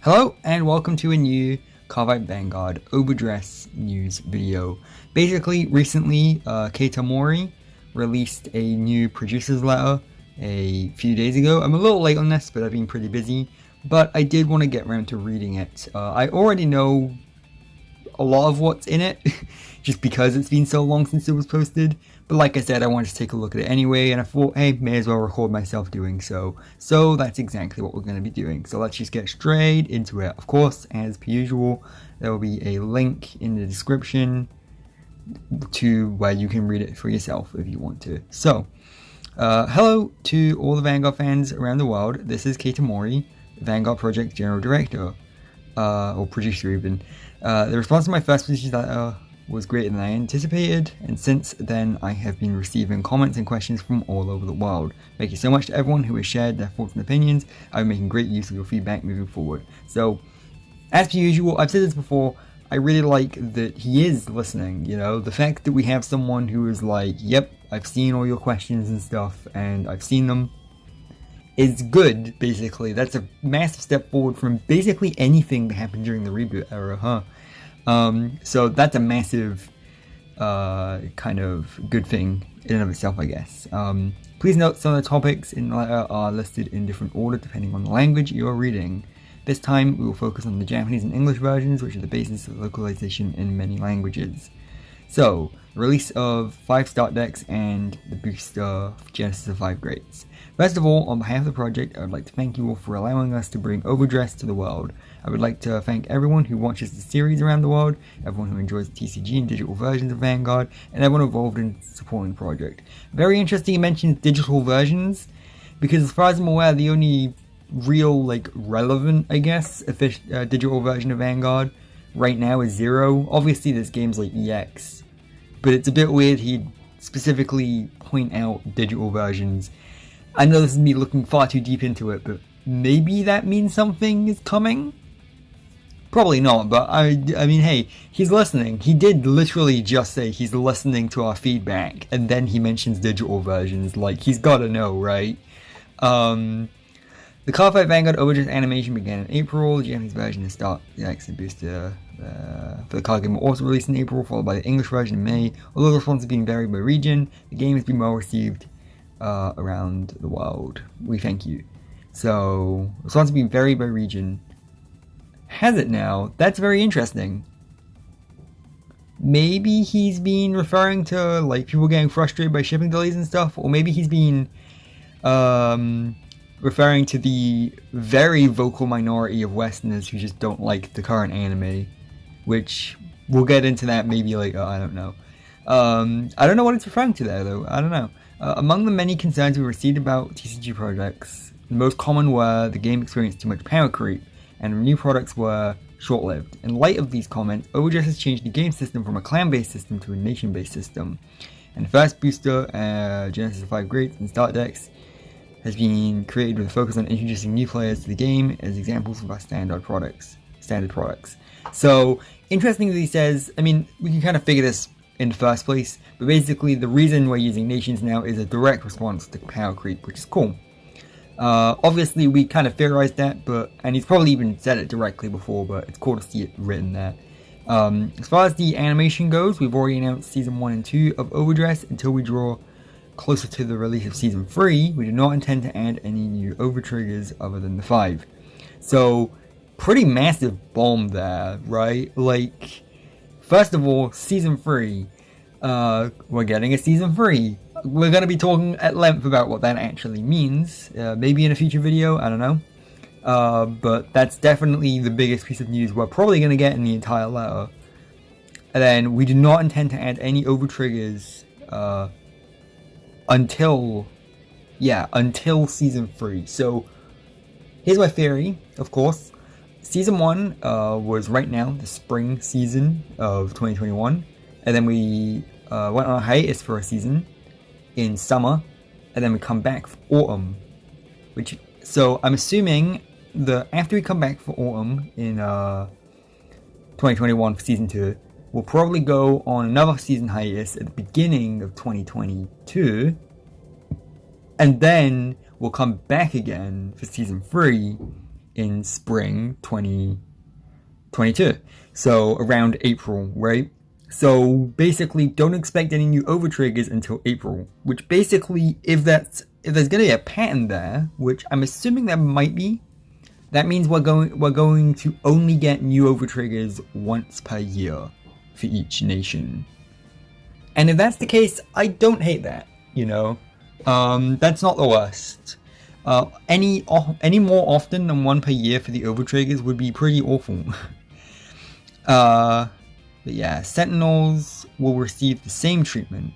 Hello and welcome to a new Cardfight Vanguard overdress news video. Basically, recently, Keita Mori released a new producer's letter a few days ago. I'm a little late on this, but I've been pretty busy. But I did want to get around to reading it. I already know a lot of what's in it, just because it's been so long since it was posted. But like I said, I wanted to take a look at it anyway, and I thought, hey, may as well record myself doing so. So that's exactly what we're going to be doing. So let's just get straight into it. Of course, as per usual, there will be a link in the description to where you can read it for yourself if you want to. So, hello to all the Vanguard fans around the world. This is Keita Mori, Vanguard Project General Director, or producer even. The response to my first producer's letter was greater than I anticipated, and since then I have been receiving comments and questions from all over the world. Thank you so much to everyone who has shared their thoughts and opinions. I'm making great use of your feedback moving forward. So, as per usual, I've said this before, I really like that he is listening, you know, the fact that we have someone who is like, yep, I've seen all your questions and stuff, and I've seen them, is good, basically. That's a massive step forward from basically anything that happened during the reboot era, huh? So that's a massive, kind of good thing in and of itself, I guess. Please note some of the topics in the letter are listed in different order depending on the language you are reading. This time we will focus on the Japanese and English versions, which are the basis of localization in many languages. So, the release of 5 start decks and the booster Genesis of 5 Greats. First of all, on behalf of the project, I would like to thank you all for allowing us to bring overdress to the world. I would like to thank everyone who watches the series around the world, everyone who enjoys the TCG and digital versions of Vanguard, and everyone involved in supporting the project. Very interesting you mentioned digital versions, because as far as I'm aware, the only real, relevant, I guess, digital version of Vanguard right now is 0. Obviously there's games like EX, but it's a bit weird he'd specifically point out digital versions. I know this is me looking far too deep into it, but maybe that means something is coming? Probably not, but I mean, hey, he's listening. He did literally just say he's listening to our feedback, and then he mentions digital versions. Like, he's gotta know, right? The Cardfight Vanguard Overdress animation began in April. The Japanese version and start decks and booster for the card game were also released in April, followed by the English version in May. Although the response has been varied by region, the game has been well received around the world. We thank you. So, response has been varied by region. Has it now? That's very interesting. Maybe he's been referring to, people getting frustrated by shipping delays and stuff, or maybe he's been referring to the very vocal minority of Westerners who just don't like the current anime, which we'll get into that maybe later, I don't know. I don't know what it's referring to there, though. I don't know. Among the many concerns we received about TCG projects, the most common were the game experienced too much power creep, and new products were short-lived. In light of these comments, Overdress has changed the game system from a clan-based system to a nation-based system. And the first booster, Genesis of 5 Greats and Start decks, has been created with a focus on introducing new players to the game as examples of our standard products. So, interesting that he says, I mean, we can kind of figure this in the first place, but basically the reason we're using nations now is a direct response to power creep, which is cool. Obviously we kind of theorized that, and he's probably even said it directly before, but it's cool to see it written there. As far as the animation goes, we've already announced Season 1 and 2 of Overdress. Until we draw closer to the release of Season 3, we do not intend to add any new overtriggers other than the 5. So, pretty massive bomb there, right? First of all, Season 3, we're getting a Season 3. We're going to be talking at length about what that actually means, maybe in a future video, I don't know. But that's definitely the biggest piece of news we're probably going to get in the entire letter. And then, we do not intend to add any overtriggers, until Season 3. So, here's my theory, of course. Season 1 was right now the spring season of 2021, and then we went on a hiatus for a season in summer, and then we come back for autumn. So I'm assuming that after we come back for autumn in 2021 for Season 2, we'll probably go on another season hiatus at the beginning of 2022, and then we'll come back again for Season 3 in spring 2022. So around April, right? So basically, don't expect any new overtriggers until April. Which basically, if there's going to be a pattern there, which I'm assuming there might be, that means we're going to only get new overtriggers once per year for each nation. And if that's the case, I don't hate that. You know, that's not the worst. Any more often than one per year for the overtriggers would be pretty awful. But yeah, Sentinels will receive the same treatment.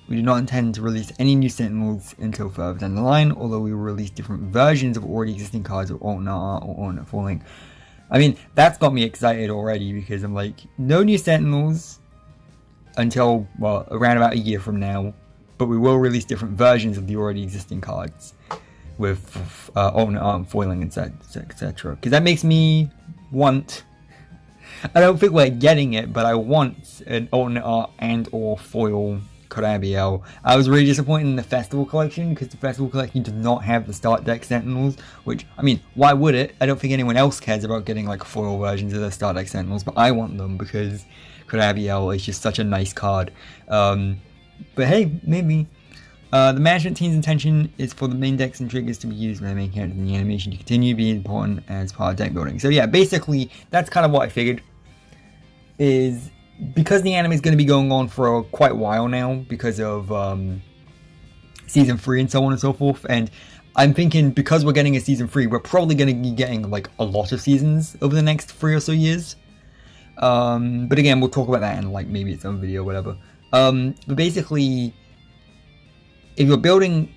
We do not intend to release any new Sentinels until further down the line, although we will release different versions of already existing cards of alternate art or alternate falling. I mean, that's got me excited already, because I'm like, no new Sentinels until, well, around about a year from now, but we will release different versions of the already existing cards with alternate art and foiling, etc. Because that makes me want... I don't think we're getting it, but I want an alternate art and or foil Carabiel. I was really disappointed in the Festival Collection, because the Festival Collection does not have the start deck Sentinels, which, I mean, why would it? I don't think anyone else cares about getting like foil versions of the start deck Sentinels, but I want them because Carabiel is just such a nice card. But hey, maybe. The management team's intention is for the main decks and triggers to be used by the main characters in the animation to continue being important as part of deck building. So yeah, basically, that's kind of what I figured. Is because the anime is going to be going on for quite a while now because of season 3 and so on and so forth, and I'm thinking because we're getting a season 3, we're probably going to be getting like a lot of seasons over the next 3 or so years. But again, we'll talk about that in like maybe its own video or whatever. But basically, if you're building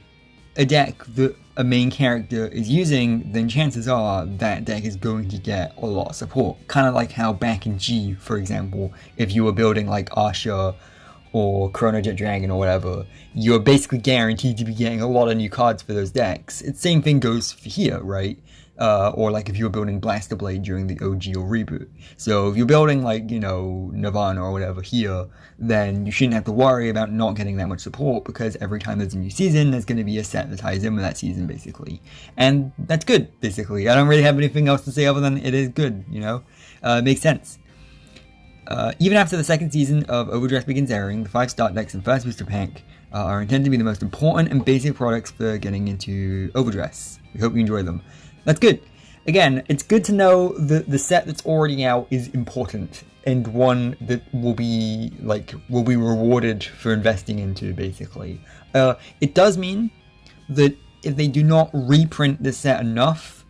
a deck that a main character is using, then chances are that deck is going to get a lot of support. Kind of like how back in G, for example, if you were building like Asha or Chrono Jet Dragon or whatever, you're basically guaranteed to be getting a lot of new cards for those decks. The same thing goes for here, right? Or like if you were building Blaster Blade during the OG or reboot. So if you're building like, you know, Nirvana or whatever here, then you shouldn't have to worry about not getting that much support, because every time there's a new season, there's going to be a set that ties in with that season, basically. And that's good, basically. I don't really have anything else to say other than it is good, you know? It makes sense. Even after the second season of Overdress begins airing, the 5 start decks and first booster pack are intended to be the most important and basic products for getting into Overdress. We hope you enjoy them. That's good. Again, it's good to know that the set that's already out is important and one that will be rewarded for investing into, basically. It does mean that if they do not reprint the set enough,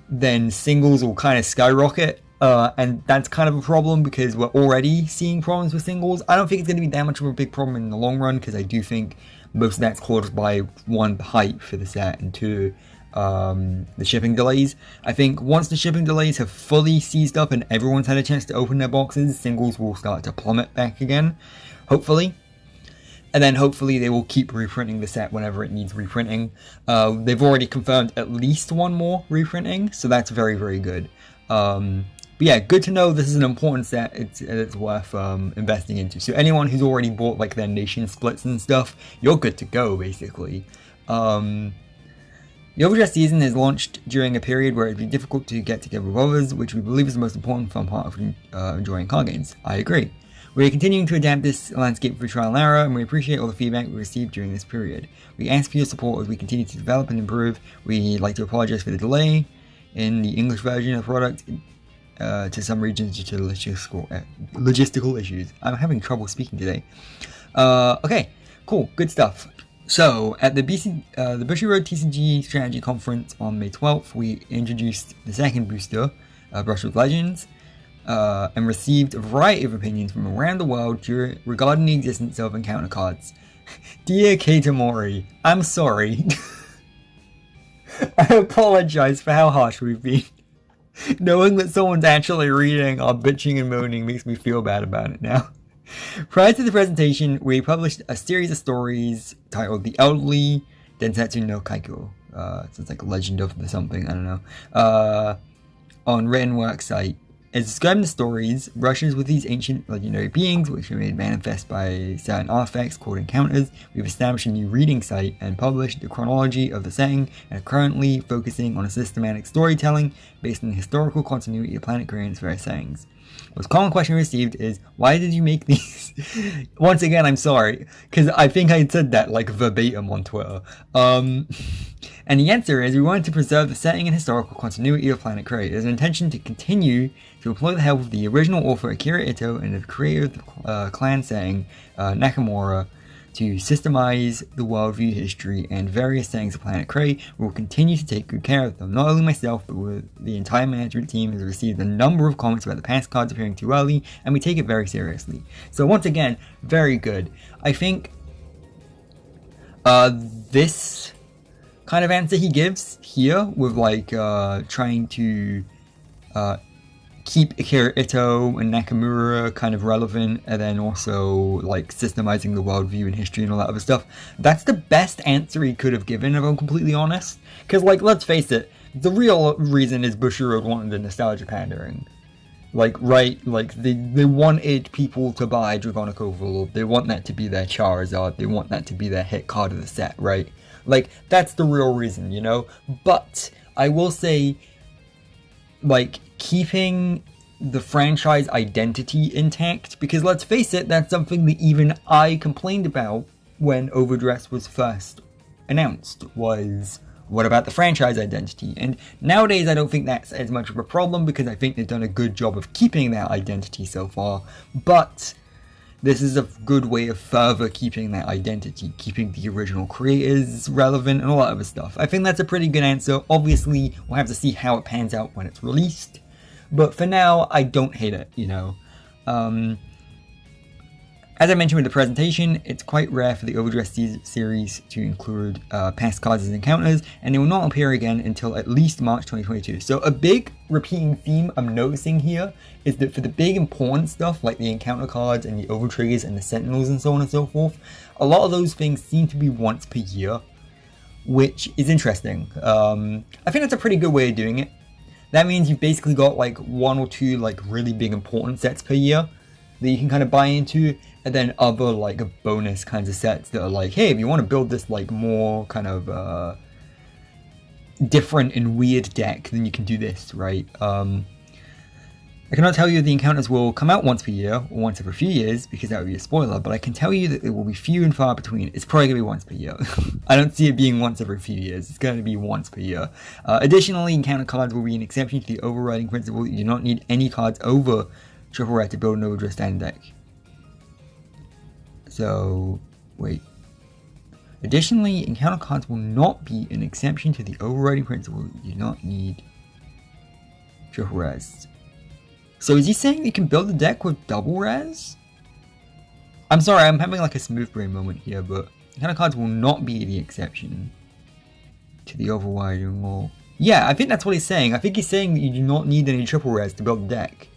then singles will kind of skyrocket. And that's kind of a problem because we're already seeing problems with singles. I don't think it's going to be that much of a big problem in the long run, because I do think most of that's caused by, 1, the hype for the set, and 2, the shipping delays. I think once the shipping delays have fully seized up and everyone's had a chance to open their boxes, singles will start to plummet back again, hopefully. And then hopefully they will keep reprinting the set whenever it needs reprinting. They've already confirmed at least 1 more reprinting, so that's very, very good. But yeah, good to know this is an important set. It's worth investing into. So anyone who's already bought like their nation splits and stuff, you're good to go, basically. The Overdress season is launched during a period where it'd be difficult to get together with others, which we believe is the most important fun part of enjoying card games. I agree. We are continuing to adapt this landscape for trial and error, and we appreciate all the feedback we received during this period. We ask for your support as we continue to develop and improve. We'd like to apologize for the delay in the English version of the product to some regions due to logistical issues. I'm having trouble speaking today. Okay, cool, good stuff. So, at the bushiroad TCG Strategy Conference on May 12th, we introduced the second booster, Brush with Legends, and received a variety of opinions from around the world regarding the existence of encounter cards. Dear Keita Mori, I'm sorry. I apologize for how harsh we've been. Knowing that someone's actually reading our bitching and moaning makes me feel bad about it now. Prior to the presentation, we published a series of stories titled The Elderly Densetsu no Kaikyo. So it's like a legend of the something, I don't know. On written work site. As described in the stories, brushes with these ancient legendary beings, which are made manifest by certain artifacts called encounters. We've established a new reading site and published the chronology of the setting, and are currently focusing on a systematic storytelling based on the historical continuity of Planet Korea and its various settings. The most common question received is, why did you make these? Once again, I'm sorry, because I think I said that like verbatim on Twitter. And the answer is, we wanted to preserve the setting and historical continuity of Planet Korea. There's an intention to continue to employ the help of the original author Akira Ito and the creator of the clan setting, Nakamura, to systemize the worldview, history, and various settings of Planet Korea. We will continue to take good care of them. Not only myself, but the entire management team has received a number of comments about the past cards appearing too early, and we take it very seriously. So once again, very good. I think this kind of answer he gives here with like trying to keep Akira Ito and Nakamura kind of relevant, and then also like systemizing the worldview and history and all that other stuff, that's the best answer he could have given, if I'm completely honest. Because like, let's face it, the real reason is bushiroad wanted the nostalgia pandering. Like, right, like they wanted people to buy Dragonic Overlord, they want that to be their Charizard, they want that to be their hit card of the set, right? Like, that's the real reason, you know? But I will say, like, keeping the franchise identity intact, because let's face it, that's something that even I complained about when Overdress was first announced, was what about the franchise identity? And nowadays I don't think that's as much of a problem, because I think they've done a good job of keeping that identity so far, but this is a good way of further keeping that identity, keeping the original creators relevant and all that other stuff. I think that's a pretty good answer. Obviously, we'll have to see how it pans out when it's released, but for now, I don't hate it, you know. As I mentioned with the presentation, it's quite rare for the Overdress series to include past cards as encounters, and they will not appear again until at least March 2022. So a big repeating theme I'm noticing here is that for the big important stuff, like the encounter cards and the overtriggers and the sentinels and so on and so forth, a lot of those things seem to be once per year, which is interesting. I think that's a pretty good way of doing it. That means you've basically got like one or two like really big important sets per year that you can kind of buy into, and then other like bonus kinds of sets that are like, hey, if you want to build this like more kind of different and weird deck, then you can do this, right? I cannot tell you if the encounters will come out once per year or once every few years, because that would be a spoiler, but I can tell you that it will be few and far between. It's probably going to be once per year. I don't see it being once every few years. It's going to be once per year. Additionally, encounter cards will be an exception to the overriding principle. You do not need any cards over triple red to build an overdress standard deck. So, wait. Additionally, encounter cards will not be an exception to the overriding principle. You do not need triple res. So is he saying you can build a deck with double res? I'm sorry, I'm having like a smooth brain moment here, but encounter cards will not be the exception to the overriding rule. Yeah, I think that's what he's saying. I think he's saying that you do not need any triple res to build a deck.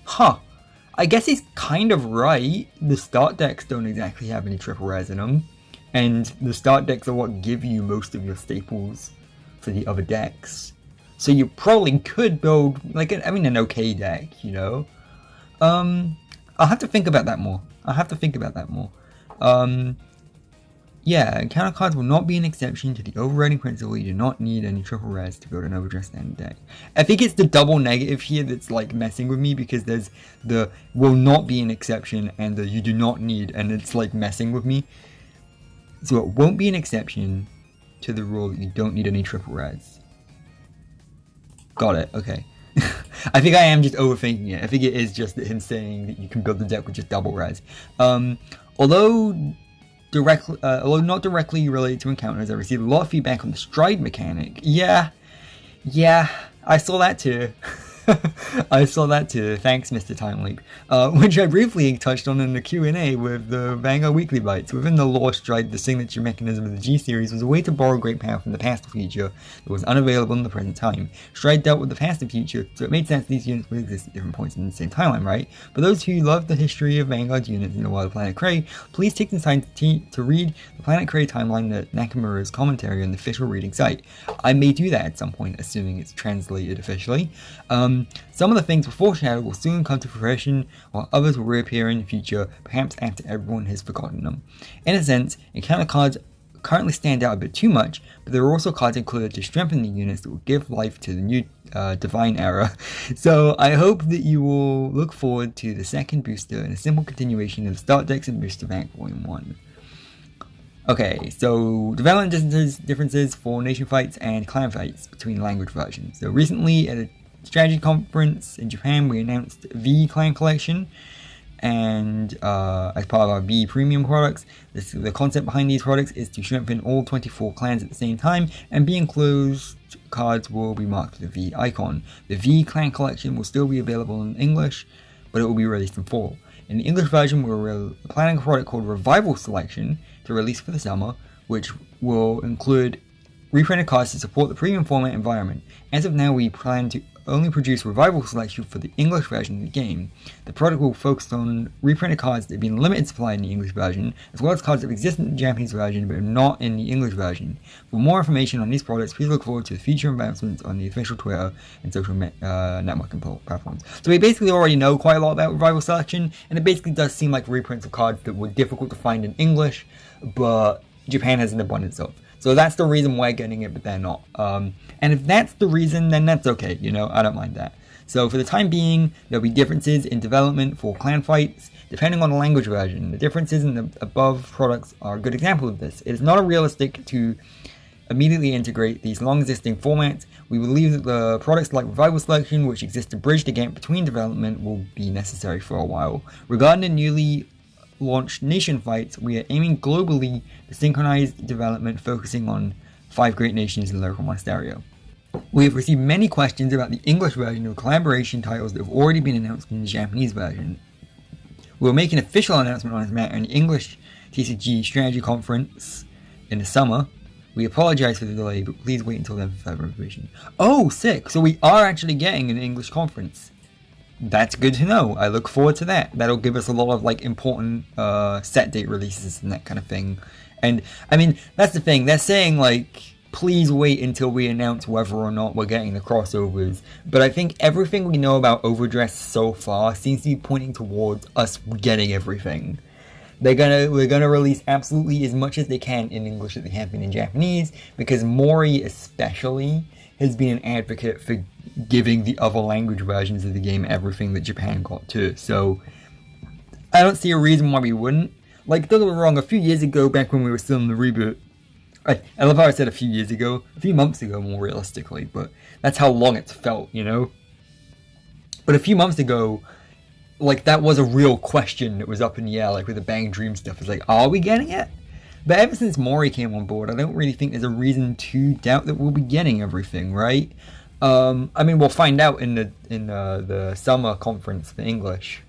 Huh. I guess he's kind of right. The start decks don't exactly have any triple res in them, and the start decks are what give you most of your staples for the other decks. So you probably could build like an okay deck, you know. I'll have to think about that more. Yeah, encounter cards will not be an exception to the overriding principle. You do not need any triple res to build an overdress standard deck. I think it's the double negative here that's like messing with me, because there's the will not be an exception and the you do not need, and it's like messing with me. So it won't be an exception to the rule that you don't need any triple res. Got it, okay. I think I am just overthinking it. I think it is just him saying that you can build the deck with just double res. Although not directly related to encounters, I received a lot of feedback on the stride mechanic. Yeah, I saw that too. Thanks, Mr. Time Leap. Which I briefly touched on in the Q&A with the Vanguard Weekly Bites. Within the lore, stride, the signature mechanism of the G-series, was a way to borrow great power from the past and future that was unavailable in the present time. Stride dealt with the past and future, so it made sense these units would exist at different points in the same timeline, right? For those who love the history of Vanguard's units in the world of Planet Cray, please take the time to read the Planet Cray timeline that Nakamura's commentary on the official reading site. I may do that at some point, assuming it's translated officially. Some of the things were foreshadowed will soon come to fruition, while others will reappear in the future, perhaps after everyone has forgotten them. In a sense, encounter cards currently stand out a bit too much, but there are also cards included to strengthen the units that will give life to the new divine era. So I hope that you will look forward to the second booster and a simple continuation of the Start Decks and Booster Pack Volume 1. Okay, so development differences for nation fights and clan fights between language versions. So recently at a strategy conference in Japan, we announced V Clan Collection, and as part of our V premium products, the concept behind these products is to strengthen all 24 clans at the same time, and V enclosed cards will be marked with the V icon. The V Clan Collection will still be available in English, but it will be released in fall. In the English version, we're planning a product called Revival Selection to release for the summer, which will include reprinted cards to support the premium format environment. As of now, we plan to only produce Revival Selection for the English version of the game. The product will focus on reprinted cards that have been limited supply in the English version, as well as cards that exist in the Japanese version but are not in the English version. For more information on these products, please look forward to the future announcements on the official Twitter and social networking platforms. So we basically already know quite a lot about Revival Selection, and it basically does seem like reprints of cards that were difficult to find in English, but Japan has an abundance of. So that's the reason we're getting it, but they're not. And if that's the reason, then that's okay, I don't mind that. So for the time being, there'll be differences in development for clan fights, depending on the language version. The differences in the above products are a good example of this. It is not realistic to immediately integrate these long-existing formats. We believe that the products like Revival Selection, which exist to bridge the gap between development, will be necessary for a while. Regarding the newly launched nation fights, we are aiming globally to synchronized development, focusing on 5 great nations in local monasterio. We have received many questions about the English version of collaboration titles that have already been announced in the Japanese version. We will make an official announcement on this matter in the English TCG strategy conference in the summer. We apologize for the delay, but please wait until then for further information. Oh, sick! So we are actually getting an English conference. That's good to know. I look forward to that. That'll give us a lot of important set date releases and that kind of thing. And I mean, that's the thing. They're saying please wait until we announce whether or not we're getting the crossovers. But I think everything we know about overdress so far seems to be pointing towards us getting everything. We're gonna release absolutely as much as they can in English as they have been in Japanese, because Mori especially has been an advocate for giving the other language versions of the game everything that Japan got too. So I don't see a reason why we wouldn't. Don't get me wrong, a few years ago, back when we were still in the reboot, I love how I said a few years ago, a few months ago more realistically, but that's how long it's felt, But a few months ago, that was a real question that was up in the air, with the Bang Dream stuff. It's are we getting it? But ever since Mori came on board, I don't really think there's a reason to doubt that we'll be getting everything, right? I mean, we'll find out in the summer conference for English.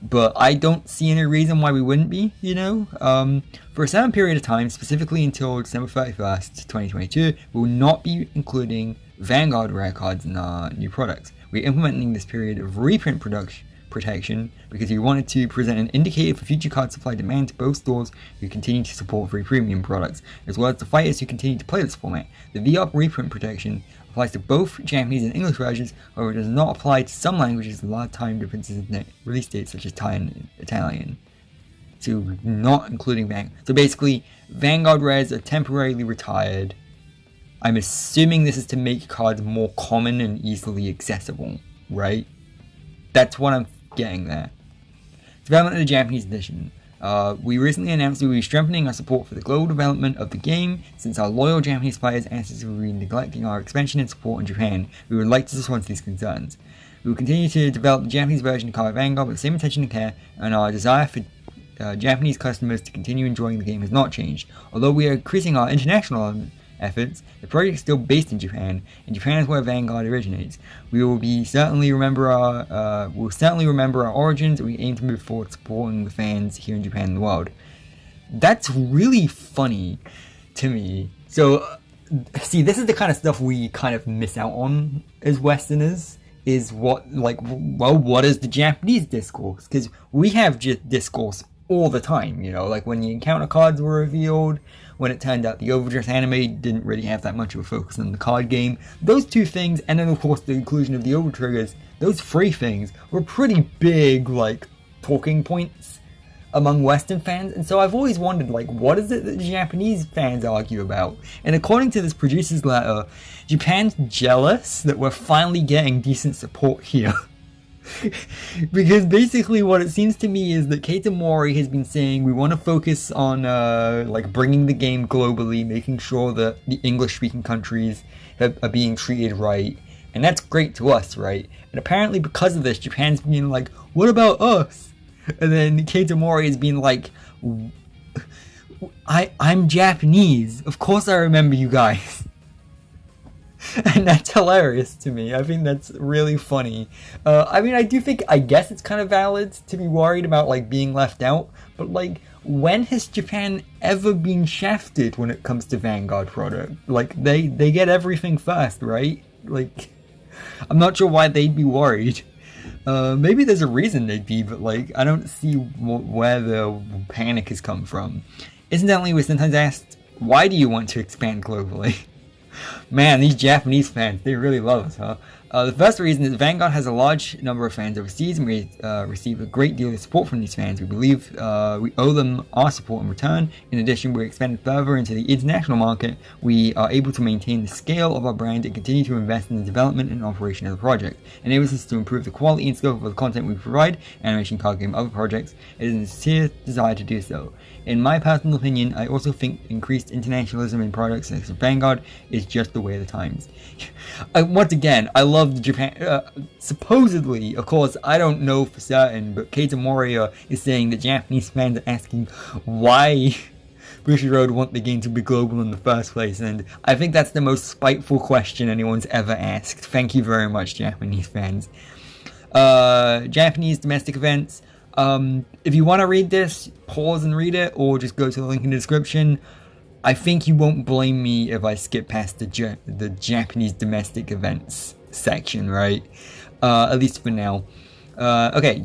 But I don't see any reason why we wouldn't be, For a certain period of time, specifically until December 31st, 2022, we will not be including Vanguard rare cards in our new products. We're implementing this period of reprint protection because we wanted to present an indicator for future card supply demand to both stores who continue to support free premium products, as well as the fighters who continue to play this format. The VOP reprint protection applies to both Japanese and English versions, however it does not apply to some languages with a lot of time differences in release dates, such as Thai and Italian. So not including Vanguard. So basically, Vanguard rares are temporarily retired. I'm assuming this is to make cards more common and easily accessible, right? That's what I'm getting there. Development of the Japanese edition. We recently announced that we will be strengthening our support for the global development of the game, since our loyal Japanese players asked us if we were neglecting our expansion and support in Japan. We would like to respond to these concerns. We will continue to develop the Japanese version of Cardfight Vanguard with the same attention and care, and our desire for Japanese customers to continue enjoying the game has not changed. Although we are increasing our international efforts, the project is still based in Japan, and Japan is where Vanguard originates. We will certainly remember our origins, and we aim to move forward supporting the fans here in Japan and the world. That's really funny to me. So, see, this is the kind of stuff we kind of miss out on as Westerners. Is what is the Japanese discourse? Because we have just discourse all the time, when the encounter cards were revealed, when it turned out the overdress anime didn't really have that much of a focus on the card game. Those two things, and then of course the inclusion of the overtriggers, those three things were pretty big, like, talking points among Western fans, and so I've always wondered, like, what is it that the Japanese fans argue about? And according to this producer's letter, Japan's jealous that we're finally getting decent support here. Because basically what it seems to me is that Keita Mori has been saying we want to focus on like bringing the game globally, making sure that the English-speaking countries are being treated right, and that's great to us, right? And apparently because of this, Japan's been like, what about us? And then Keita Mori has been like, I'm Japanese, of course I remember you guys. And that's hilarious to me. I think that's really funny. I mean, I guess it's kind of valid to be worried about, like, being left out, but, like, when has Japan ever been shafted when it comes to Vanguard product? Like, they get everything first, right? Like, I'm not sure why they'd be worried. Maybe there's a reason they'd be, but, like, I don't see where the panic has come from. Incidentally, we're sometimes asked, why do you want to expand globally? Man, these Japanese fans, they really love us, huh? The first reason is Vanguard has a large number of fans overseas, and we receive a great deal of support from these fans. We believe we owe them our support in return. In addition, we're expanding further into the international market. We are able to maintain the scale of our brand and continue to invest in the development and operation of the project. It enables us to improve the quality and scope of the content we provide, animation, card game, other projects. It is a sincere desire to do so. In my personal opinion, I also think increased internationalism in products such as Vanguard is just the way of the times. Once again, I love the Japan. Supposedly, of course, I don't know for certain, but Keita Mori is saying that Japanese fans are asking why bushiroad want the game to be global in the first place, and I think that's the most spiteful question anyone's ever asked. Thank you very much, Japanese fans. Japanese domestic events. If you want to read this, pause and read it, or just go to the link in the description. I think you won't blame me if I skip past the Japanese domestic events section, right? At least for now. Okay,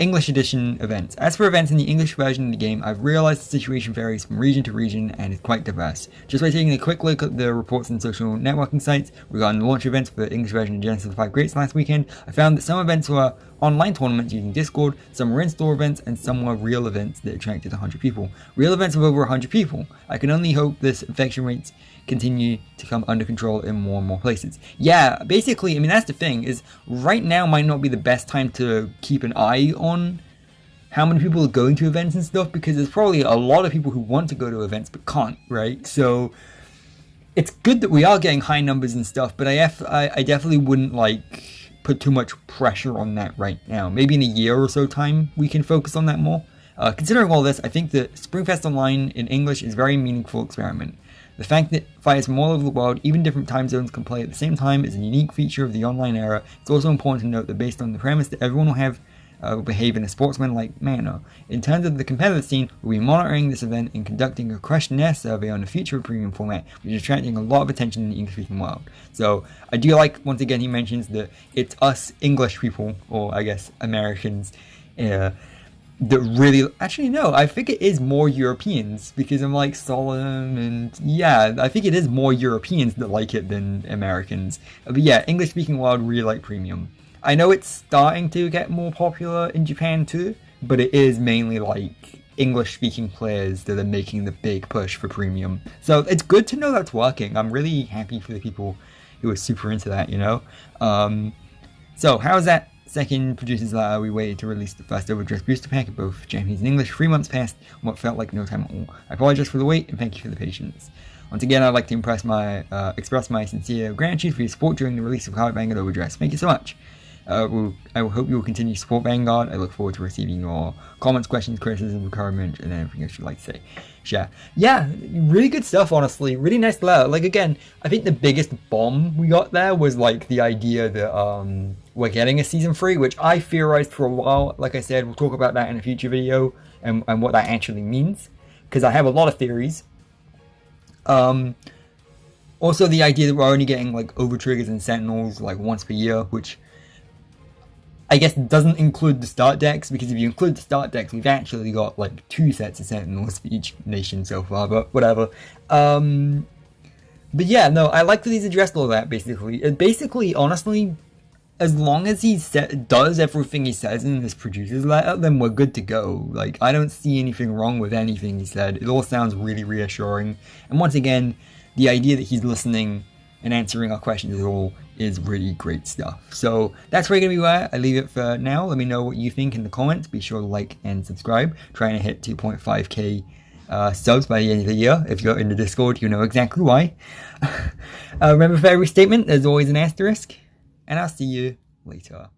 English edition events. As for events in the English version of the game, I've realized the situation varies from region to region and is quite diverse. Just by taking a quick look at the reports on social networking sites regarding the launch events for the English version of Genesis of the 5 Greats last weekend, I found that some events were online tournaments using Discord, some were in-store events, and some were real events that attracted 100 people. Real events of over 100 people. I can only hope this infection rates continue to come under control in more and more places. Yeah, basically, I mean, that's the thing, is right now might not be the best time to keep an eye on how many people are going to events and stuff, because there's probably a lot of people who want to go to events but can't, right? So it's good that we are getting high numbers and stuff, but I definitely wouldn't, like, put too much pressure on that right now. Maybe in a year or so time we can focus on that more. Considering all this, I think that Springfest Online in English is a very meaningful experiment. The fact that fighters from all over the world, even different time zones, can play at the same time is a unique feature of the online era. It's also important to note that based on the premise that everyone will behave in a sportsman-like manner. In terms of the competitive scene, we'll be monitoring this event and conducting a questionnaire survey on the future of premium format, which is attracting a lot of attention in the English-speaking world. So I do like, once again, he mentions that it's us English people, or I guess Americans, that really, actually no, I think it is more Europeans, because I'm like Solemn, and yeah, I think it is more Europeans that like it than Americans. But yeah, English speaking world really like premium. I know it's starting to get more popular in Japan too, but it is mainly like English speaking players that are making the big push for premium. So it's good to know that's working. I'm really happy for the people who are super into that, you know? So how's that second producer's letter? We waited to release the first overdress booster pack in both Japanese and English. 3 months passed in what felt like no time at all. I apologize for the wait and thank you for the patience. Once again, I'd like to express my sincere gratitude for your support during the release of Cardfight Vanguard Overdress. Thank you so much. I hope you will continue to support Vanguard. I look forward to receiving your comments, questions, criticism, encouragement, and anything else you'd like to say. Yeah, really good stuff, honestly. Really nice letter. Like, again, I think the biggest bomb we got there was, like, the idea that we're getting a Season 3, which I theorized for a while. Like I said, we'll talk about that in a future video, and what that actually means, because I have a lot of theories. Also, the idea that we're only getting, like, overtriggers and sentinels, like, once per year, which I guess doesn't include the start decks, because if you include the start decks, we've actually got like 2 sets of Sentinels for each nation so far, but whatever. But yeah, no, I like that he's addressed all that, basically. Basically, honestly, as long as he does everything he says in his producer's letter, then we're good to go. Like, I don't see anything wrong with anything he said. It all sounds really reassuring. And once again, the idea that he's listening and answering our questions at all is really great stuff. So that's where you're going to be at. I leave it for now. Let me know what you think in the comments. Be sure to like and subscribe. Trying to hit 2.5k subs by the end of the year. If you're in the Discord, you know exactly why. Remember, for every statement, there's always an asterisk. And I'll see you later.